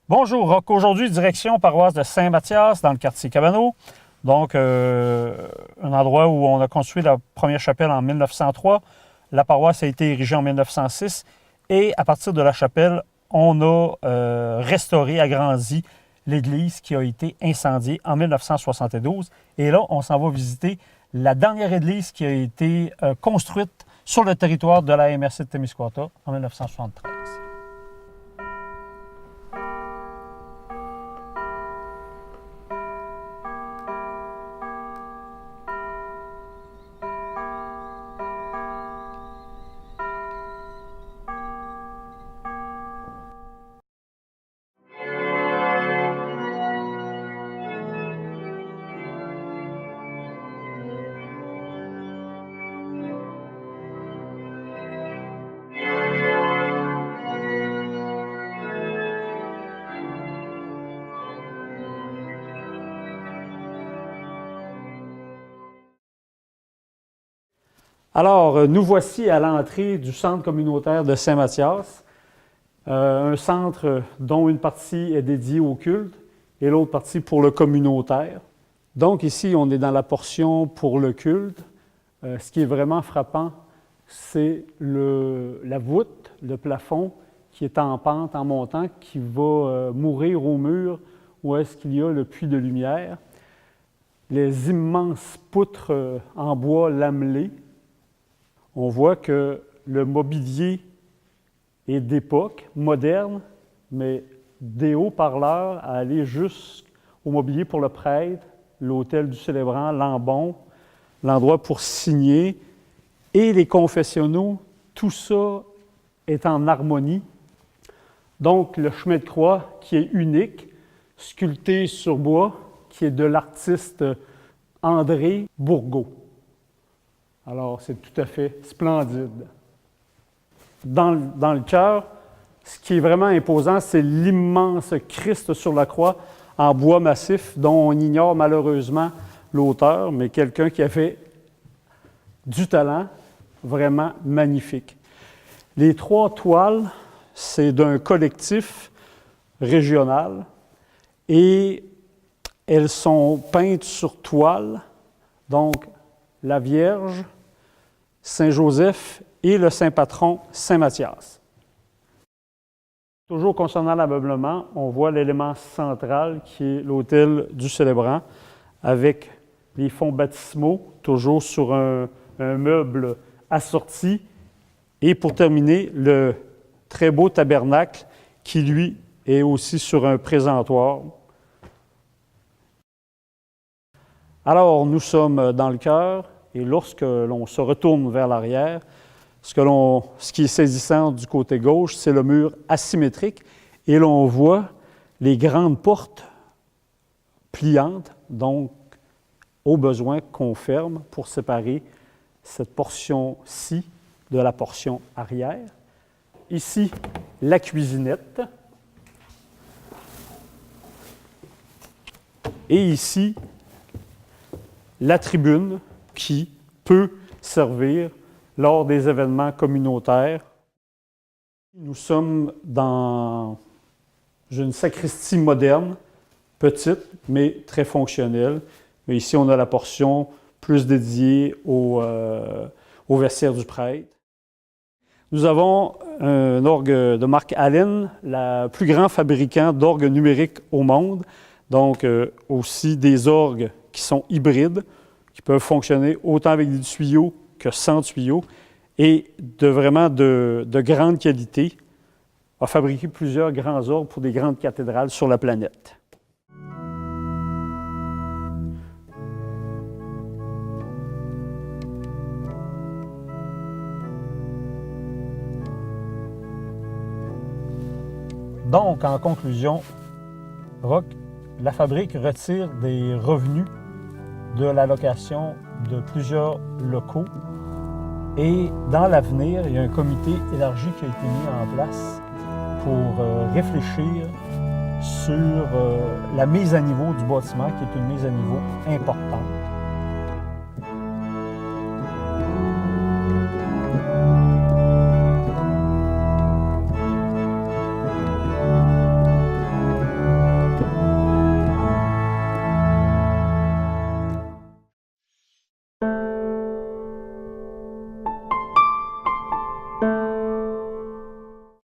Bonjour, Rock. Aujourd'hui, direction paroisse de Saint-Mathias, dans le quartier Cabano. Donc, un endroit où on a construit la première chapelle en 1903. La paroisse a été érigée en 1906. Et à partir de la chapelle, on a restauré, agrandi l'église qui a été incendiée en 1972. Et là, on s'en va visiter la dernière église qui a été construite sur le territoire de la MRC de Témiscouata en 1973. Alors, nous voici à l'entrée du centre communautaire de Saint-Mathias, un centre dont une partie est dédiée au culte et l'autre partie pour le communautaire. Donc ici, on est dans la portion pour le culte. Ce qui est vraiment frappant, c'est la voûte, le plafond qui est en pente, en montant, qui va mourir au mur où est-ce qu'il y a le puits de lumière. Les immenses poutres en bois lamelé. On voit que le mobilier est d'époque, moderne, mais des haut-parleurs à aller jusqu'au mobilier pour le prêtre, l'autel du célébrant, l'ambon, l'endroit pour signer et les confessionnaux, tout ça est en harmonie. Donc, le chemin de croix qui est unique, sculpté sur bois, qui est de l'artiste André Bourgault. Alors, c'est tout à fait splendide. Dans le chœur, ce qui est vraiment imposant, c'est l'immense Christ sur la croix en bois massif, dont on ignore malheureusement l'auteur, mais quelqu'un qui a fait du talent vraiment magnifique. Les 3 toiles, c'est d'un collectif régional et elles sont peintes sur toile, donc la Vierge, Saint-Joseph et le Saint-Patron Saint-Mathias. Toujours concernant l'ameublement, on voit l'élément central qui est l'autel du célébrant avec les fonds baptismaux, toujours sur un meuble assorti. Et pour terminer, le très beau tabernacle qui, lui, est aussi sur un présentoir. Alors, nous sommes dans le chœur. Et lorsque l'on se retourne vers l'arrière, ce qui est saisissant du côté gauche, c'est le mur asymétrique et l'on voit les grandes portes pliantes, donc au besoin qu'on ferme pour séparer cette portion-ci de la portion arrière. Ici, la cuisinette. Et ici, la tribune qui peut servir lors des événements communautaires. Nous sommes dans une sacristie moderne, petite, mais très fonctionnelle. Mais ici, on a la portion plus dédiée au vestiaire du prêtre. Nous avons un orgue de marque Allen, le plus grand fabricant d'orgues numériques au monde. Donc, aussi des orgues qui sont hybrides, qui peuvent fonctionner autant avec des tuyaux que sans tuyaux, et vraiment de grande qualité, a fabriqué plusieurs grands orgues pour des grandes cathédrales sur la planète. Donc, en conclusion, Rock, la fabrique retire des revenus de la location de plusieurs locaux. Et dans l'avenir, il y a un comité élargi qui a été mis en place pour réfléchir sur la mise à niveau du bâtiment, qui est une mise à niveau importante.